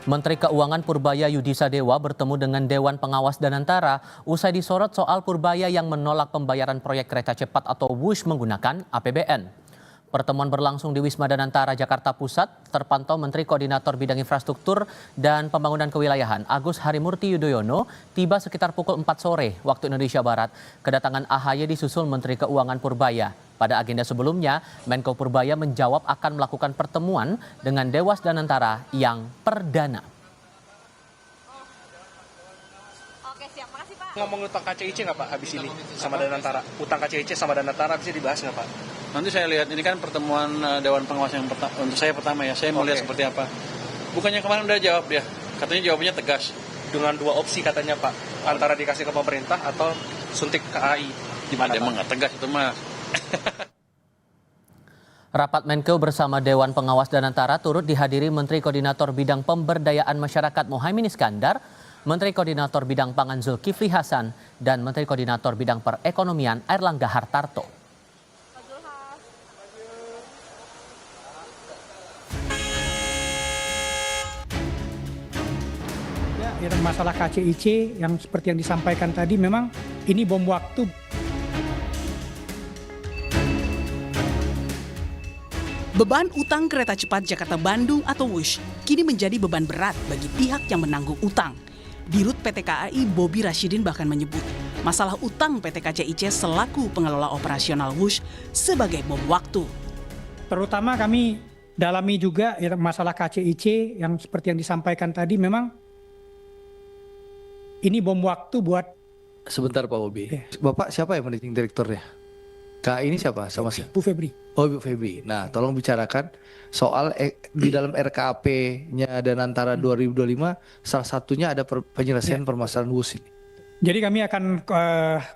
Menteri Keuangan Purbaya Yudhisa Dewa bertemu dengan Dewan Pengawas Danantara usai disorot soal Purbaya yang menolak pembayaran proyek kereta cepat atau WUSH menggunakan APBN. Pertemuan berlangsung di Wisma Danantara, Jakarta Pusat. Terpantau Menteri Koordinator Bidang Infrastruktur dan Pembangunan Kewilayahan Agus Harimurti Yudhoyono tiba sekitar pukul 4 sore waktu Indonesia Barat. Kedatangan AHY disusul Menteri Keuangan Purbaya. Pada agenda sebelumnya, Menko Purbaya menjawab akan melakukan pertemuan dengan Dewas Danantara yang perdana. Oke, siap. Makasih, Pak. Ngomong utang KCIC nggak Pak habis ini sama Danantara? Utang KCIC sama Danantara bisa dibahas nggak Pak? Nanti saya lihat, ini kan pertemuan Dewan Pengawas yang untuk saya pertama ya. Saya mau lihat seperti apa. Bukannya kemarin udah jawab dia, katanya jawabannya tegas. Dengan 2 opsi katanya Pak, antara dikasih ke pemerintah atau suntik ke AI. Gimana Dia Pak? emang nggak tegas itu mah. Rapat Menko bersama Dewan Pengawas Danantara turut dihadiri Menteri Koordinator Bidang Pemberdayaan Masyarakat Muhaimin Iskandar, Menteri Koordinator Bidang Pangan Zulkifli Hasan, dan Menteri Koordinator Bidang Perekonomian Airlangga Hartarto. Ya, masalah KCIC yang seperti yang disampaikan tadi memang ini bom waktu. Beban utang kereta cepat Jakarta-Bandung atau WUSH kini menjadi beban berat bagi pihak yang menanggung utang. Dirut PT KAI Bobi Rashidin bahkan menyebut masalah utang PT KCIC selaku pengelola operasional WUSH sebagai bom waktu. Terutama kami dalami juga ya, masalah KCIC yang seperti yang disampaikan tadi memang ini bom waktu buat. Sebentar Pak Bobi, Bapak siapa yang managing direkturnya? KAI ini siapa? Sama Bu Febri. Oh, Bu Febri. Nah, tolong bicarakan soal di dalam RKAP-nya Danantara 2025, salah satunya ada penyelesaian permasalahan WUSH ini. Jadi kami akan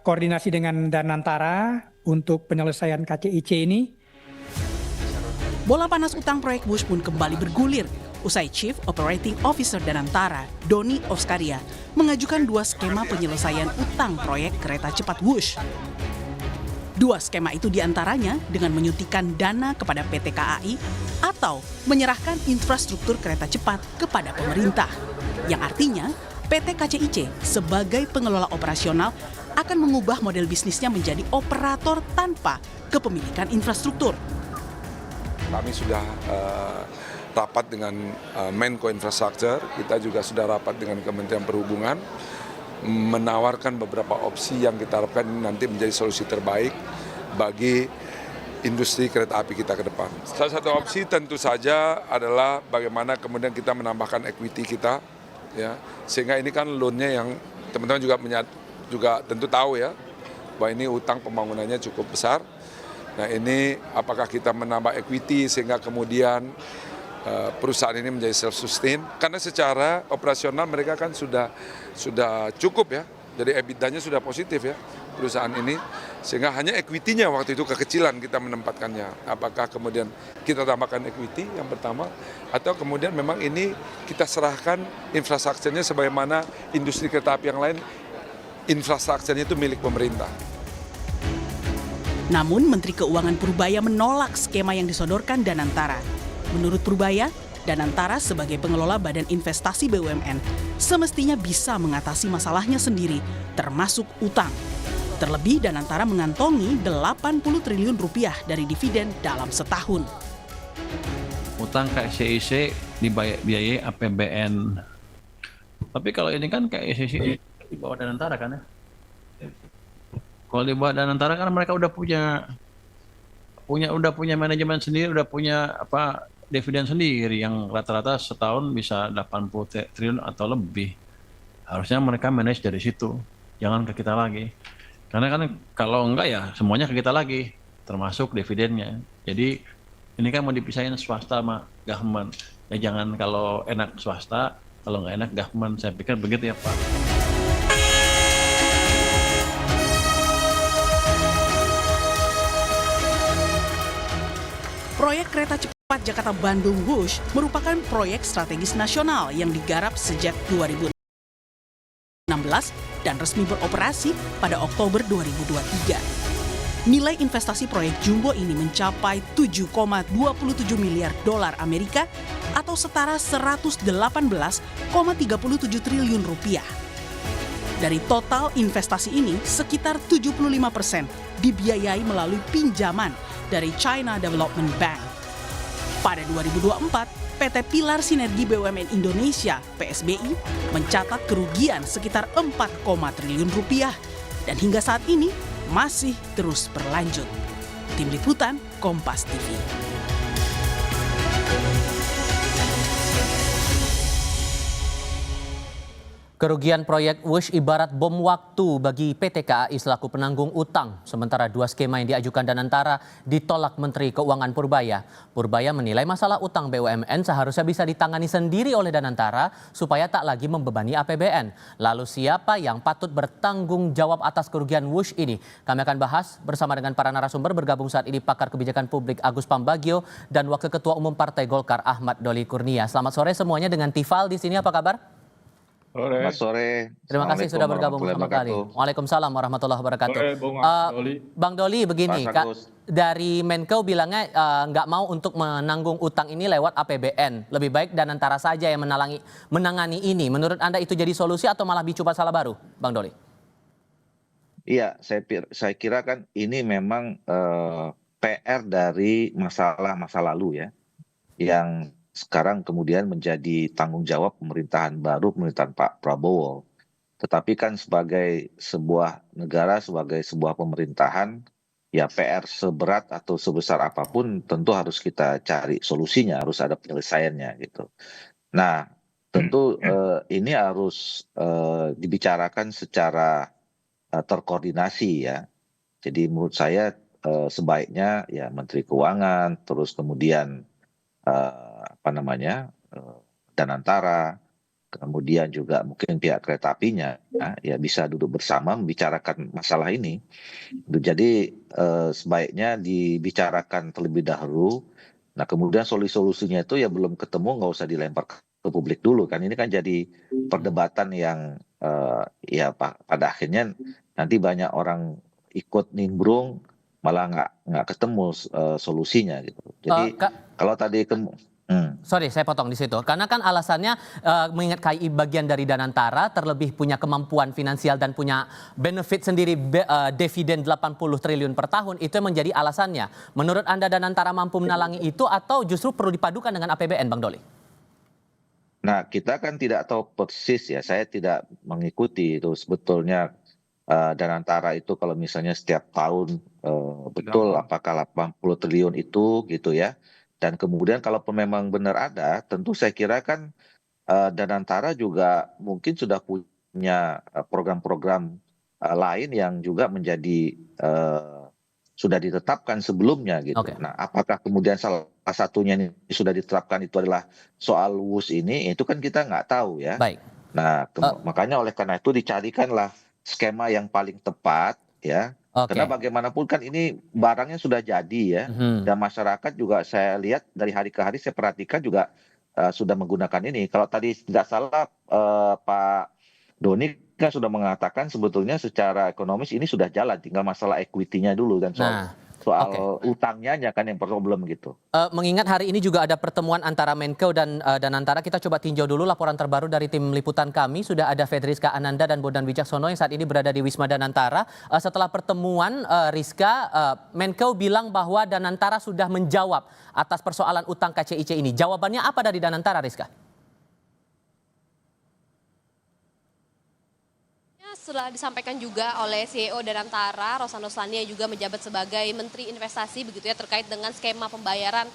koordinasi dengan Danantara untuk penyelesaian KCIC ini. Bola panas utang proyek WUSH pun kembali bergulir usai Chief Operating Officer Danantara, Doni Oskaria, mengajukan 2 skema penyelesaian utang proyek kereta cepat WUSH. 2 skema itu diantaranya dengan menyuntikkan dana kepada PT KAI atau menyerahkan infrastruktur kereta cepat kepada pemerintah. Yang artinya PT KCIC sebagai pengelola operasional akan mengubah model bisnisnya menjadi operator tanpa kepemilikan infrastruktur. Kami sudah rapat dengan Menko Infrastructure, kita juga sudah rapat dengan Kementerian Perhubungan, menawarkan beberapa opsi yang kita harapkan nanti menjadi solusi terbaik bagi industri kereta api kita ke depan. Salah satu opsi tentu saja adalah bagaimana kemudian kita menambahkan equity kita, ya, sehingga ini kan loan-nya yang teman-teman juga tentu tahu ya, bahwa ini utang pembangunannya cukup besar. Nah ini apakah kita menambah equity sehingga kemudian perusahaan ini menjadi self-sustain, karena secara operasional mereka kan sudah cukup ya, jadi EBITDA-nya sudah positif ya perusahaan ini, sehingga hanya equity-nya waktu itu kekecilan kita menempatkannya. Apakah kemudian kita tambahkan equity yang pertama, atau kemudian memang ini kita serahkan infrastrukturnya sebagaimana industri kereta api yang lain, infrastrukturnya itu milik pemerintah. Namun Menteri Keuangan Purbaya menolak skema yang disodorkan Danantara. Menurut Purbaya, Danantara sebagai pengelola badan investasi BUMN semestinya bisa mengatasi masalahnya sendiri, termasuk utang. Terlebih Danantara mengantongi 80 triliun rupiah dari dividen dalam setahun. Utang KCIC dibiayai APBN. Tapi kalau ini kan KCIC di bawah Danantara kan ya? Kalau di bawah Danantara kan mereka udah punya manajemen sendiri, udah punya dividen sendiri yang rata-rata setahun bisa 80 triliun atau lebih. Harusnya mereka manage dari situ, jangan ke kita lagi. Karena kan kalau enggak ya semuanya ke kita lagi, termasuk dividennya. Jadi ini kan mau dipisahin swasta sama government. Ya jangan kalau enak swasta, kalau nggak enak government. Saya pikir begitu ya Pak. Proyek kereta cepat Jakarta-Bandung WUSH merupakan proyek strategis nasional yang digarap sejak 2016 dan resmi beroperasi pada Oktober 2023. Nilai investasi proyek jumbo ini mencapai 7,27 miliar dolar Amerika atau setara 118,37 triliun rupiah. Dari total investasi ini, sekitar 75% dibiayai melalui pinjaman dari China Development Bank. Pada 2024, PT Pilar Sinergi BUMN Indonesia (PSBI) mencatat kerugian sekitar 4, triliun rupiah dan hingga saat ini masih terus berlanjut. Tim Liputan Kompas TV. Kerugian proyek WUSH ibarat bom waktu bagi PT KAI selaku penanggung utang. Sementara 2 skema yang diajukan Danantara ditolak Menteri Keuangan Purbaya. Purbaya menilai masalah utang BUMN seharusnya bisa ditangani sendiri oleh Danantara supaya tak lagi membebani APBN. Lalu siapa yang patut bertanggung jawab atas kerugian WUSH ini? Kami akan bahas bersama dengan para narasumber. Bergabung saat ini pakar kebijakan publik Agus Pambagio dan Wakil Ketua Umum Partai Golkar Ahmad Doli Kurnia. Selamat sore semuanya dengan Tifal di sini, apa kabar? Selamat sore. Terima kasih sudah bergabung bersama kami. Waalaikumsalam warahmatullahi wabarakatuh. Bang Doli begini, dari Menko bilangnya nggak mau untuk menanggung utang ini lewat APBN. Lebih baik Danantara saja yang menangani ini. Menurut Anda itu jadi solusi atau malah bicu masalah baru, Bang Doli? Iya, saya kira kan ini memang PR dari masa lalu ya, yang sekarang kemudian menjadi tanggung jawab pemerintahan baru, pemerintahan Pak Prabowo. Tetapi kan sebagai sebuah negara, sebagai sebuah pemerintahan, ya PR seberat atau sebesar apapun tentu harus kita cari solusinya, harus ada penyelesaiannya gitu. Nah, tentu ini harus dibicarakan secara terkoordinasi ya. Jadi menurut saya sebaiknya ya Menteri Keuangan, terus kemudian Danantara, kemudian juga mungkin pihak kereta apinya ya bisa duduk bersama membicarakan masalah ini. Jadi sebaiknya dibicarakan terlebih dahulu. Nah kemudian solusinya itu ya belum ketemu, nggak usah dilempar ke publik dulu kan. Ini kan jadi perdebatan yang ya pada akhirnya nanti banyak orang ikut nimbrung malah nggak ketemu solusinya gitu. Jadi kalau tadi Sorry, saya potong di situ. Karena kan alasannya mengingat KAI bagian dari Danantara, terlebih punya kemampuan finansial dan punya benefit sendiri dividen 80 triliun per tahun, itu yang menjadi alasannya. Menurut Anda Danantara mampu menalangi itu atau justru perlu dipadukan dengan APBN, Bang Doli? Nah, kita kan tidak tahu persis ya, saya tidak mengikuti itu sebetulnya Danantara itu kalau misalnya setiap tahun betul apakah 80 triliun itu gitu ya. Dan kemudian kalau memang benar ada, tentu saya kira kan Danantara juga mungkin sudah punya program-program lain yang juga menjadi sudah ditetapkan sebelumnya gitu. Okay. Nah, apakah kemudian salah satunya ini sudah ditetapkan itu adalah soal WUSH ini, itu kan kita nggak tahu ya. Baik. Nah, makanya oleh karena itu dicarikanlah skema yang paling tepat ya. Karena bagaimanapun kan ini barangnya sudah jadi ya, dan masyarakat juga saya lihat dari hari ke hari saya perhatikan juga sudah menggunakan ini. Kalau tadi tidak salah Pak Doni kan sudah mengatakan sebetulnya secara ekonomis ini sudah jalan, tinggal masalah equity-nya dulu dan soal utangnya kan yang problem gitu. Mengingat hari ini juga ada pertemuan antara Menko dan Danantara, kita coba tinjau dulu laporan terbaru dari tim liputan kami. Sudah ada Fedriska Ananda dan Bondan Wicaksono yang saat ini berada di Wisma Danantara. Setelah pertemuan, Rizka, Menko bilang bahwa Danantara sudah menjawab atas persoalan utang KCIC ini. Jawabannya apa dari Danantara, Rizka? Setelah disampaikan juga oleh CEO Danantara, Rosan Roslani yang juga menjabat sebagai Menteri Investasi begitu ya, terkait dengan skema pembayaran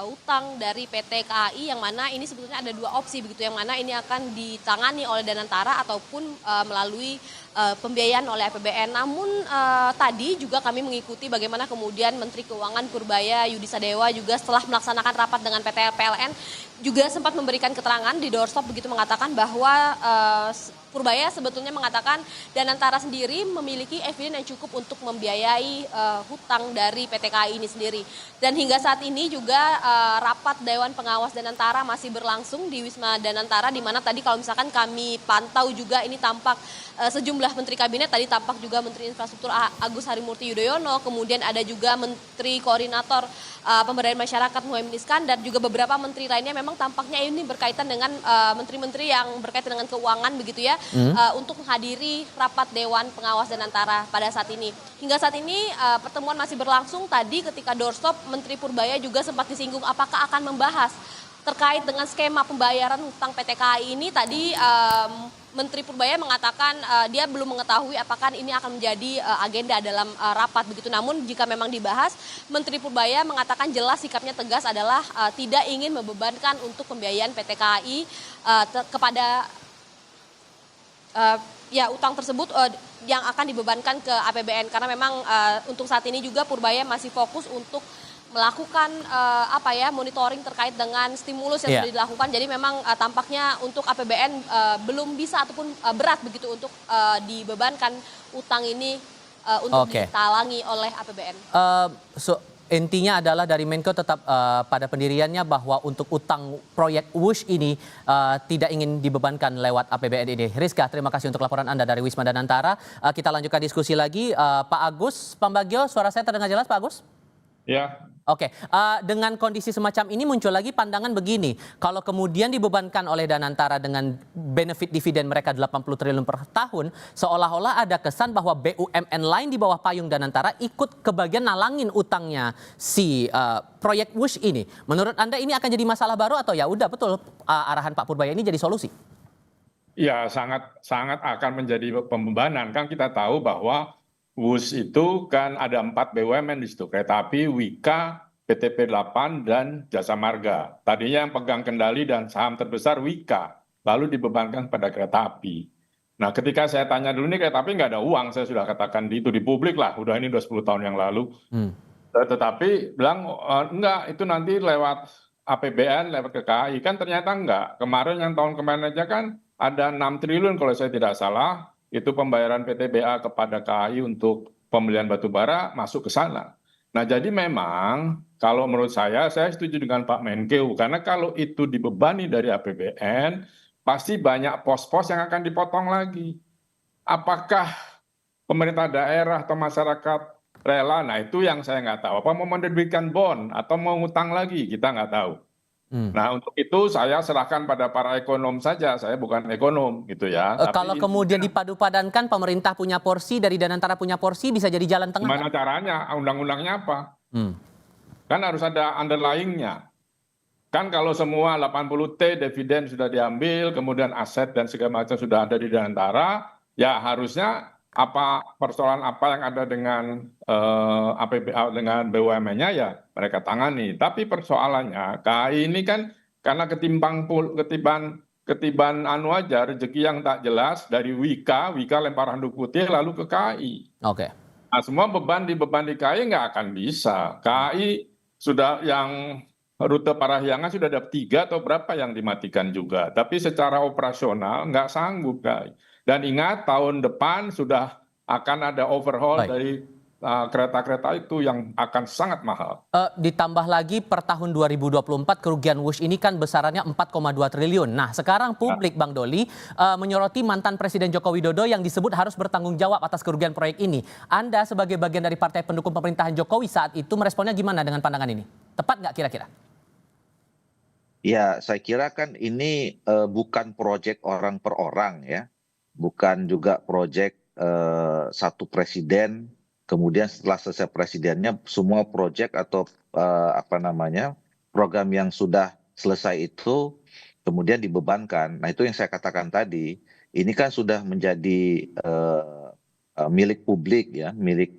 utang dari PT KAI, yang mana ini sebetulnya ada 2 opsi begitu, yang mana ini akan ditangani oleh Danantara ataupun melalui pembiayaan oleh APBN. Namun tadi juga kami mengikuti bagaimana kemudian Menteri Keuangan Purbaya Yudi Sadewa juga setelah melaksanakan rapat dengan PT PLN juga sempat memberikan keterangan di doorstop begitu, mengatakan bahwa Purbaya sebetulnya mengatakan Danantara sendiri memiliki evidence yang cukup untuk membiayai hutang dari PT KAI ini sendiri. Dan hingga saat ini juga rapat Dewan Pengawas Danantara masih berlangsung di Wisma Danantara, di mana tadi kalau misalkan kami pantau juga ini tampak sejumlah menteri kabinet, tadi tampak juga Menteri Infrastruktur Agus Harimurti Yudhoyono, kemudian ada juga Menteri Koordinator Pemberdayaan Masyarakat Muhaimin Iskandar, juga beberapa menteri lainnya. Memang tampaknya ini berkaitan dengan menteri-menteri yang berkaitan dengan keuangan begitu ya, untuk menghadiri rapat Dewan Pengawas Danantara pada saat ini. Hingga saat ini pertemuan masih berlangsung. Tadi ketika doorstop, Menteri Purbaya juga sempat disinggung apakah akan membahas terkait dengan skema pembayaran hutang PT KAI ini. Tadi Menteri Purbaya mengatakan dia belum mengetahui apakah ini akan menjadi agenda dalam rapat begitu. Namun jika memang dibahas, Menteri Purbaya mengatakan jelas sikapnya tegas adalah tidak ingin membebankan untuk pembiayaan PT KAI kepada utang tersebut yang akan dibebankan ke APBN, karena memang untuk saat ini juga Purbaya masih fokus untuk melakukan monitoring terkait dengan stimulus yang sudah dilakukan. Jadi memang tampaknya untuk APBN belum bisa ataupun berat begitu untuk dibebankan utang ini untuk ditalangi oleh APBN. Intinya adalah dari Menko tetap pada pendiriannya bahwa untuk utang proyek WUSH ini tidak ingin dibebankan lewat APBN ini. Rizka, terima kasih untuk laporan Anda dari Wisma Danantara. Kita lanjutkan diskusi lagi. Pak Agus Pambagio, suara saya terdengar jelas Pak Agus? Ya. Oke, dengan kondisi semacam ini muncul lagi pandangan begini, kalau kemudian dibebankan oleh Danantara dengan benefit dividen mereka 80 triliun per tahun, seolah-olah ada kesan bahwa BUMN lain di bawah payung Danantara ikut kebagian nalangin utangnya si proyek WUSH ini. Menurut Anda ini akan jadi masalah baru atau ya udah betul arahan Pak Purbaya ini jadi solusi? Ya, sangat akan menjadi pembebanan. Kan kita tahu bahwa WUSH itu kan ada 4 BUMN di situ, Kereta Api, Wika, PT P8, dan Jasa Marga. Tadinya yang pegang kendali dan saham terbesar Wika, lalu dibebankan pada Kereta Api. Nah, ketika saya tanya dulu ini Kereta Api nggak ada uang, saya sudah katakan itu di publik lah, ini udah 10 tahun yang lalu. Tetapi bilang, enggak, itu nanti lewat APBN, lewat ke KAI. Kan ternyata enggak. Kemarin yang tahun kemarin aja kan ada 6 triliun kalau saya tidak salah, itu pembayaran PTBA kepada KAI untuk pembelian batubara masuk ke sana. Nah, jadi memang kalau menurut saya setuju dengan Pak Menkeu, karena kalau itu dibebani dari APBN, pasti banyak pos-pos yang akan dipotong lagi. Apakah pemerintah daerah atau masyarakat rela? Nah, itu yang saya nggak tahu. Apa mau menerbitkan bond atau mau ngutang lagi? Kita nggak tahu. Nah, untuk itu saya serahkan pada para ekonom saja, saya bukan ekonom gitu ya. Kalau kemudian dipadu-padankan, pemerintah punya porsi, dari Danantara punya porsi, bisa jadi jalan tengah. Gimana caranya? Undang-undangnya apa? Kan harus ada underlying-nya. Kan kalau semua 80T dividen sudah diambil, kemudian aset dan segala macam sudah ada di Danantara, ya harusnya persoalan apa yang ada dengan APBA dengan BUMN-nya ya mereka tangani. Tapi persoalannya KAI ini kan karena ketiban aja rezeki yang tak jelas dari Wika lempar handuk putih lalu ke KAI. Oke. Nah, semua beban di KAI nggak akan bisa. KAI sudah yang rute Parahyangan sudah ada 3 atau berapa yang dimatikan juga. Tapi secara operasional nggak sanggup KAI. Dan ingat tahun depan sudah akan ada overhaul dari kereta-kereta itu yang akan sangat mahal. Ditambah lagi per tahun 2024 kerugian WUSH ini kan besarannya 4,2 triliun. Nah, sekarang publik Bang Doli menyoroti mantan Presiden Joko Widodo yang disebut harus bertanggung jawab atas kerugian proyek ini. Anda sebagai bagian dari partai pendukung pemerintahan Jokowi saat itu meresponnya gimana dengan pandangan ini? Tepat nggak kira-kira? Ya, saya kira kan ini bukan proyek orang per orang ya. Bukan juga proyek satu presiden, kemudian setelah selesai presidennya semua proyek atau program yang sudah selesai itu kemudian dibebankan. Nah, itu yang saya katakan tadi, ini kan sudah menjadi milik publik ya, milik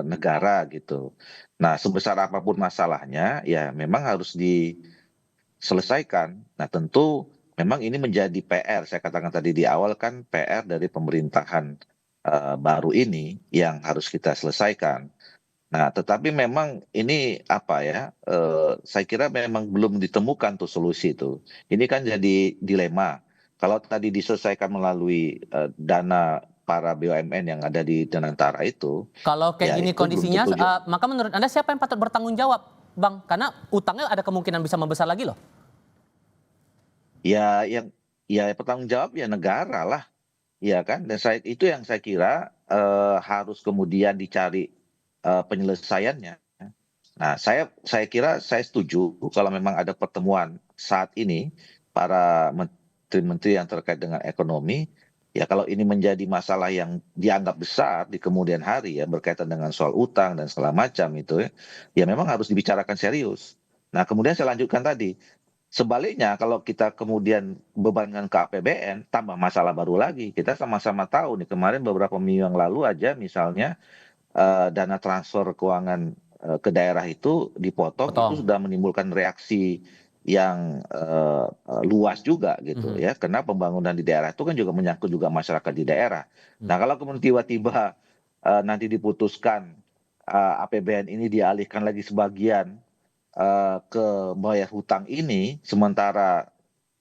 negara gitu. Nah, sebesar apapun masalahnya ya memang harus diselesaikan. Nah, tentu memang ini menjadi PR, saya katakan tadi di awal kan PR dari pemerintahan baru ini yang harus kita selesaikan. Nah, tetapi memang ini saya kira memang belum ditemukan tuh solusi itu. Ini kan jadi dilema. Kalau tadi diselesaikan melalui dana para BUMN yang ada di Danantara itu. Kalau kayak gini kondisinya, maka menurut Anda siapa yang patut bertanggung jawab? Bang? Karena utangnya ada kemungkinan bisa membesar lagi loh. Ya bertanggung jawab ya negara lah, ya kan? Dan itu yang saya kira harus kemudian dicari penyelesaiannya. Nah, saya kira saya setuju kalau memang ada pertemuan saat ini para menteri-menteri yang terkait dengan ekonomi, ya kalau ini menjadi masalah yang dianggap besar di kemudian hari ya berkaitan dengan soal utang dan segala macam itu ya memang harus dibicarakan serius. Nah, kemudian saya lanjutkan tadi. Sebaliknya kalau kita kemudian bebankan ke APBN, tambah masalah baru lagi. Kita sama-sama tahu nih kemarin beberapa minggu yang lalu aja misalnya dana transfer keuangan ke daerah itu dipotong, itu sudah menimbulkan reaksi yang luas juga gitu ya, karena pembangunan di daerah itu kan juga menyangkut juga masyarakat di daerah. Nah kalau kemudian tiba-tiba nanti diputuskan APBN ini dialihkan lagi sebagian ke bayar hutang ini, sementara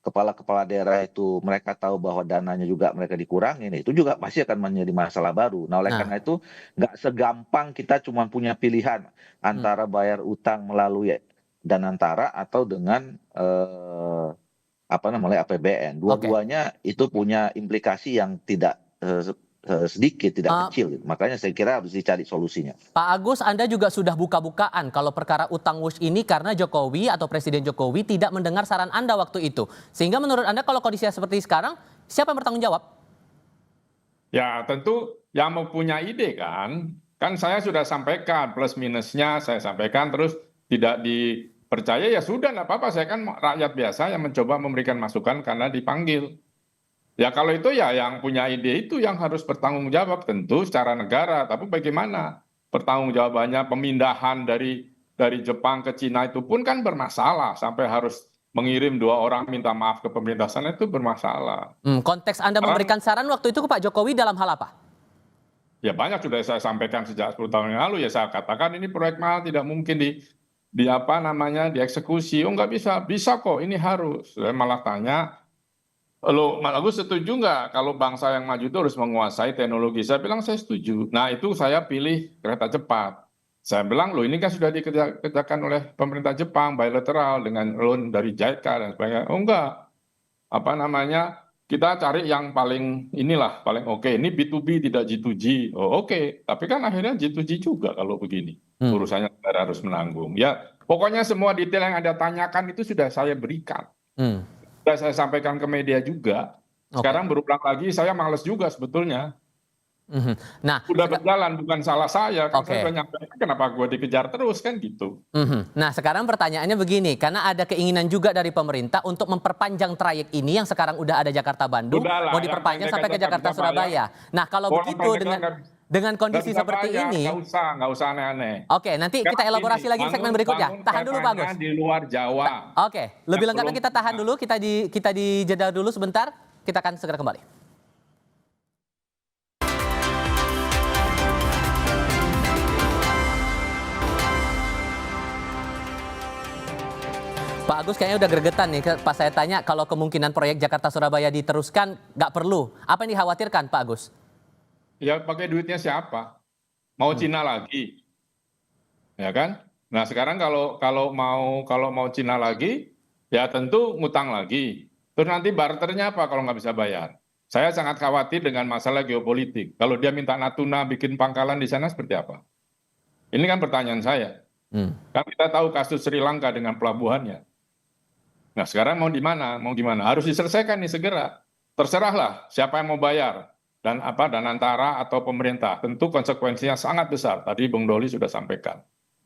kepala-kepala daerah itu mereka tahu bahwa dananya juga mereka dikurangin, itu juga pasti akan menjadi masalah baru. Nah oleh karena itu nggak segampang kita cuma punya pilihan antara bayar utang melalui Danantara atau dengan APBN. Dua-duanya itu punya implikasi yang tidak sedikit, tidak kecil. Makanya saya kira harus dicari solusinya. Pak Agus, Anda juga sudah buka-bukaan kalau perkara utang WUSH ini karena Jokowi atau Presiden Jokowi tidak mendengar saran Anda waktu itu. Sehingga menurut Anda kalau kondisinya seperti sekarang, siapa yang bertanggung jawab? Ya tentu yang mempunyai ide kan saya sudah sampaikan plus minusnya, saya sampaikan terus tidak dipercaya ya sudah nggak apa-apa, saya kan rakyat biasa yang mencoba memberikan masukan karena dipanggil. Ya kalau itu ya yang punya ide itu yang harus bertanggung jawab tentu secara negara, tapi bagaimana pertanggungjawabannya pemindahan dari Jepang ke Cina itu pun kan bermasalah sampai harus mengirim 2 orang minta maaf ke pemerintah sana itu bermasalah. Konteks Anda memberikan saran waktu itu ke Pak Jokowi dalam hal apa? Ya banyak sudah saya sampaikan sejak 10 tahun yang lalu ya, saya katakan ini proyek mahal tidak mungkin dieksekusi. Oh nggak bisa kok, ini harus. Saya malah tanya, lo Agus setuju nggak kalau bangsa yang maju itu harus menguasai teknologi? Saya bilang saya setuju. Nah itu saya pilih kereta cepat. Saya bilang loh ini kan sudah dikerjakan oleh pemerintah Jepang bilateral dengan loan dari JICA dan sebagainya. Oh enggak, kita cari yang paling paling oke. Ini B2B tidak G2G. Oh oke, tapi kan akhirnya G2G juga kalau begini. Urusannya negara harus menanggung. Ya pokoknya semua detail yang Anda tanyakan itu sudah saya berikan. Sudah saya sampaikan ke media juga. Sekarang berulang lagi, saya males juga sebetulnya. Nah, udah berjalan, bukan salah saya. Kan saya sudah nyampaikan, kenapa gue dikejar terus kan gitu. Nah, sekarang pertanyaannya begini, karena ada keinginan juga dari pemerintah untuk memperpanjang trayek ini yang sekarang udah ada Jakarta-Bandung, mau diperpanjang sampai ke Jakarta-Surabaya. Nah, kalau begitu dengan kondisi seperti ini, nggak usah aneh-aneh. Oke, nanti kita elaborasi lagi di segmen berikutnya. Tahan dulu, Pak Agus. Di luar Jawa. Oke, lebih lengkapnya kita tahan dulu, kita di jeda dulu sebentar. Kita akan segera kembali. Pak Agus kayaknya udah gregetan nih pas saya tanya kalau kemungkinan proyek Jakarta-Surabaya diteruskan nggak perlu. Apa yang dikhawatirkan Pak Agus? Ya pakai duitnya siapa? Mau Cina lagi? Ya kan? Nah sekarang kalau mau Cina lagi, ya tentu ngutang lagi. Terus nanti barternya apa kalau nggak bisa bayar? Saya sangat khawatir dengan masalah geopolitik. Kalau dia minta Natuna bikin pangkalan di sana seperti apa? Ini kan pertanyaan saya. Kan kita tahu kasus Sri Lanka dengan pelabuhannya. Nah sekarang mau di mana? Mau gimana? Harus diselesaikan nih segera. Terserahlah siapa yang mau bayar dan Danantara atau pemerintah. Tentu konsekuensinya sangat besar. Tadi Bung Doli sudah sampaikan.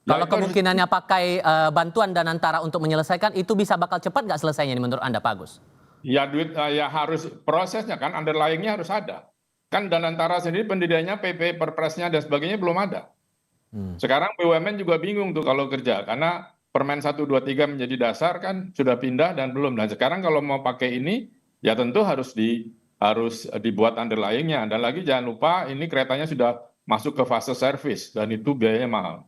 Kalau kemungkinannya pakai bantuan Danantara untuk menyelesaikan itu bisa bakal cepat nggak selesainya menurut Anda Pak Agus? Ya ya harus prosesnya kan underlyingnya harus ada. Kan Danantara sendiri pendiriannya PP Perpresnya dan sebagainya belum ada. Sekarang BUMN juga bingung tuh kalau kerja karena Permen 123 menjadi dasar kan sudah pindah dan belum. Nah sekarang kalau mau pakai ini ya tentu harus dibuat underlyingnya. Dan lagi jangan lupa ini keretanya sudah masuk ke fase service dan itu biayanya mahal.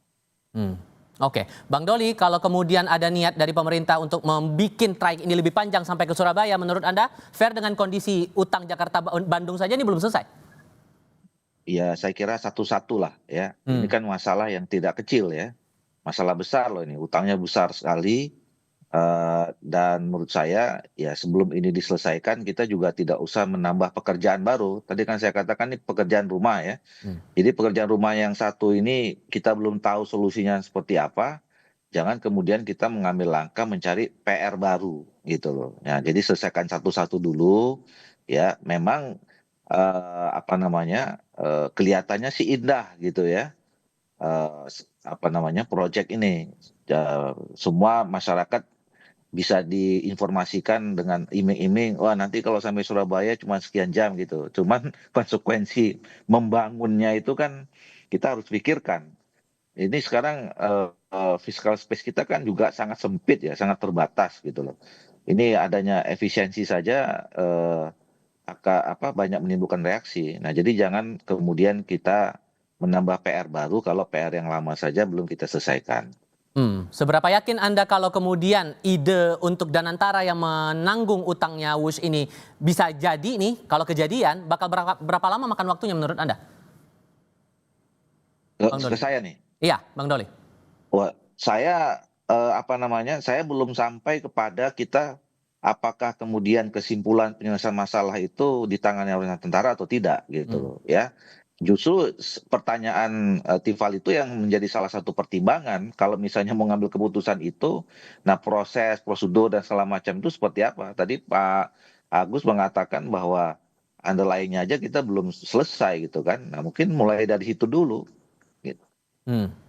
Oke, Bang Doli, kalau kemudian ada niat dari pemerintah untuk membuat trayek ini lebih panjang sampai ke Surabaya, menurut Anda fair dengan kondisi utang Jakarta-Bandung saja ini belum selesai? Ya saya kira satu-satu lah ya. Ini kan masalah yang tidak kecil ya. masalah besar loh ini, utangnya besar sekali. Dan menurut saya ya sebelum ini diselesaikan kita juga tidak usah menambah pekerjaan baru. Tadi kan saya katakan ini pekerjaan rumah ya. Jadi pekerjaan rumah yang satu ini kita belum tahu solusinya seperti apa. Jangan kemudian kita mengambil langkah mencari PR baru gitu loh. Ya, jadi selesaikan satu-satu dulu. Ya, memang apa namanya kelihatannya sih indah gitu ya. Apa namanya proyek ini. Semua masyarakat bisa diinformasikan dengan iming-iming, wah nanti kalau sampai Surabaya cuma sekian jam gitu. Cuman konsekuensi membangunnya itu kan kita harus pikirkan. Ini sekarang fiscal space kita kan juga sangat sempit ya, sangat terbatas gitu loh. Ini adanya efisiensi saja banyak menimbulkan reaksi. Nah, jadi jangan kemudian kita menambah PR baru kalau PR yang lama saja belum kita selesaikan. Seberapa yakin Anda kalau kemudian ide untuk Danantara yang menanggung utangnya Wush ini bisa jadi nih, kalau kejadian bakal berapa lama makan waktunya menurut Anda? Bang Ke Doli. saya nih. Iya, Bang Doli. Wah, saya saya belum sampai kepada kita apakah kemudian kesimpulan penyelesaian masalah itu ditangani oleh tentara atau tidak gitu loh ya. Justru pertanyaan Tifal itu yang menjadi salah satu pertimbangan kalau misalnya mau ngambil keputusan itu, nah proses, prosedur dan segala macam itu seperti apa? Tadi Pak Agus mengatakan bahwa underlying-nya aja kita belum selesai gitu kan. Nah mungkin mulai dari situ dulu. Gitu.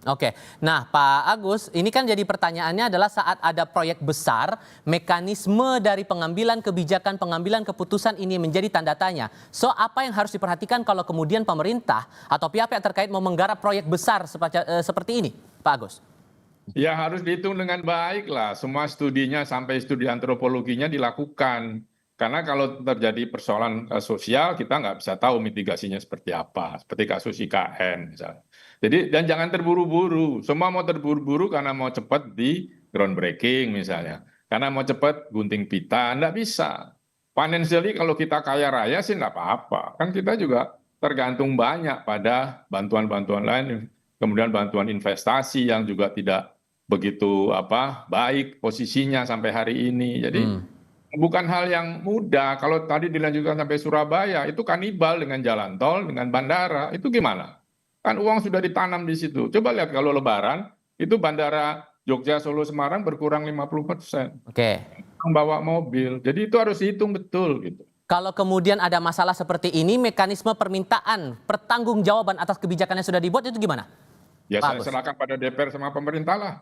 Oke. Nah, Pak Agus, ini kan jadi pertanyaannya adalah saat ada proyek besar, mekanisme dari pengambilan kebijakan, pengambilan keputusan ini menjadi tanda tanya. So, apa yang harus diperhatikan kalau kemudian pemerintah atau pihak-pihak terkait mau menggarap proyek besar seperti ini, Pak Agus? Ya harus dihitung dengan baik lah. Semua studinya sampai studi antropologinya dilakukan. Karena kalau terjadi persoalan sosial, kita nggak bisa tahu mitigasinya seperti apa. Seperti kasus IKN misalnya. Jadi, dan jangan terburu-buru. Semua mau terburu-buru karena mau cepat di groundbreaking misalnya. Karena mau cepat gunting pita, nggak bisa. Financially kalau kita kaya raya sih nggak apa-apa. Kan kita juga tergantung banyak pada bantuan-bantuan lain. Kemudian bantuan investasi yang juga tidak begitu baik posisinya sampai hari ini. Jadi bukan hal yang mudah. Kalau tadi dilanjutkan sampai Surabaya, itu kanibal dengan jalan tol, dengan bandara. Itu gimana? Kan uang sudah ditanam di situ. Coba lihat kalau Lebaran, itu bandara Jogja, Solo, Semarang berkurang 50%. Oke. Bawa mobil. Jadi itu harus dihitung betul gitu. Kalau kemudian ada masalah seperti ini, mekanisme permintaan pertanggungjawaban atas kebijakan yang sudah dibuat itu gimana? Ya Pak saya Agus. serahkan pada DPR sama pemerintah lah.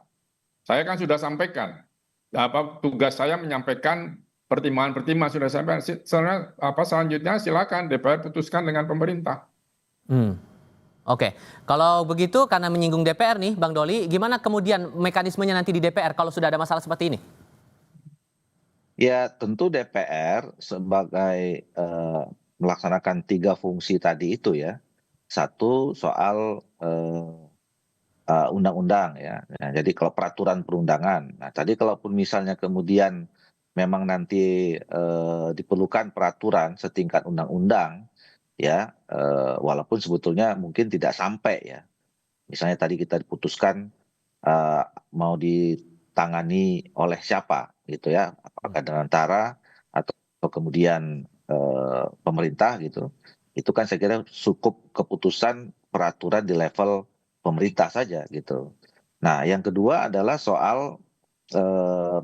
Saya kan sudah sampaikan. Tugas saya menyampaikan pertimbangan-pertimbangan sudah sampai. Selanjutnya silakan DPR putuskan dengan pemerintah. Oke, kalau begitu karena menyinggung DPR nih, Bang Doli, gimana kemudian mekanismenya nanti di DPR kalau sudah ada masalah seperti ini? Ya tentu DPR sebagai melaksanakan 3 fungsi tadi itu ya. Satu soal undang-undang ya. Nah, jadi kalau peraturan perundangan. Nah tadi kalaupun misalnya kemudian memang nanti diperlukan peraturan setingkat undang-undang ya, walaupun sebetulnya mungkin tidak sampai ya. Misalnya tadi kita diputuskan mau ditangani oleh siapa gitu ya, apakah Danantara atau kemudian pemerintah gitu. Itu kan saya kira cukup keputusan peraturan di level pemerintah saja gitu. Nah yang kedua adalah soal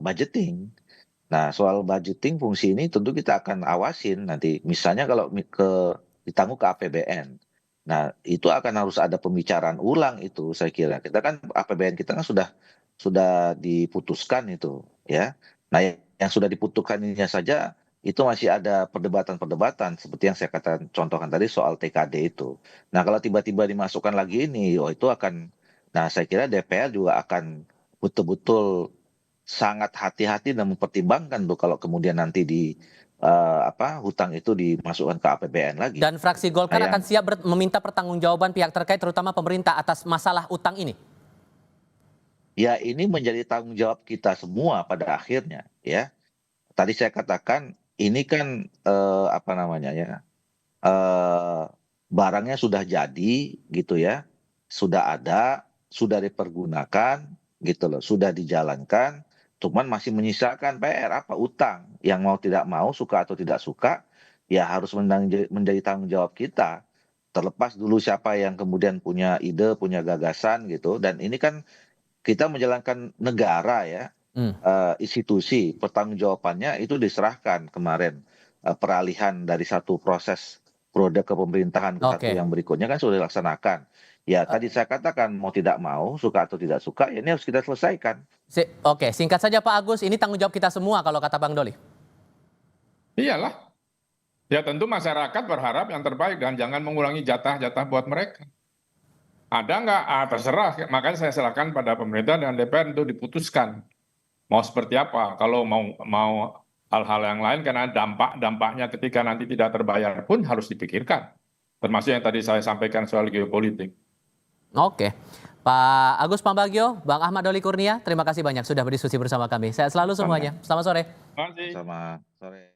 budgeting. Nah soal budgeting fungsi ini tentu kita akan awasin nanti. Misalnya kalau ditanggung ke APBN. Nah itu akan harus ada pembicaraan ulang itu saya kira. Kita kan APBN kita kan sudah diputuskan itu ya. Nah yang sudah diputuskan ininya saja itu masih ada perdebatan-perdebatan seperti yang saya contohkan tadi soal TKD itu. Nah kalau tiba-tiba dimasukkan lagi ini, itu akan, nah saya kira DPR juga akan betul-betul sangat hati-hati dan mempertimbangkan tuh kalau kemudian nanti hutang itu dimasukkan ke APBN lagi. Dan fraksi Golkar akan siap meminta pertanggungjawaban pihak terkait terutama pemerintah atas masalah utang ini. Ya ini menjadi tanggung jawab kita semua pada akhirnya ya. Tadi saya katakan ini kan barangnya sudah jadi gitu ya, sudah ada, sudah dipergunakan, gitu loh, sudah dijalankan, cuman masih menyisakan PR apa utang yang mau tidak mau, suka atau tidak suka, ya harus menjadi tanggung jawab kita. Terlepas dulu siapa yang kemudian punya ide, punya gagasan gitu, dan ini kan kita menjalankan negara ya, institusi, pertanggungjawabannya itu diserahkan kemarin, peralihan dari satu proses produk kepemerintahan ke satu Oke. yang berikutnya kan sudah dilaksanakan. Ya tadi saya katakan mau tidak mau, suka atau tidak suka, ya ini harus kita selesaikan. Oke, singkat saja Pak Agus, ini tanggung jawab kita semua kalau kata Bang Doli. Iyalah. Ya tentu masyarakat berharap yang terbaik dan jangan mengulangi jatah-jatah buat mereka. Ada nggak? Terserah. Makanya saya serahkan pada pemerintah dan DPR untuk diputuskan mau seperti apa. Kalau mau hal-hal yang lain karena dampaknya ketika nanti tidak terbayar pun harus dipikirkan. Termasuk yang tadi saya sampaikan soal geopolitik. Oke, Pak Agus Pambagio, Bang Ahmad Doli Kurnia, terima kasih banyak sudah berdiskusi bersama kami. Sehat selalu semuanya. Selamat sore. Terima kasih. Sama sore.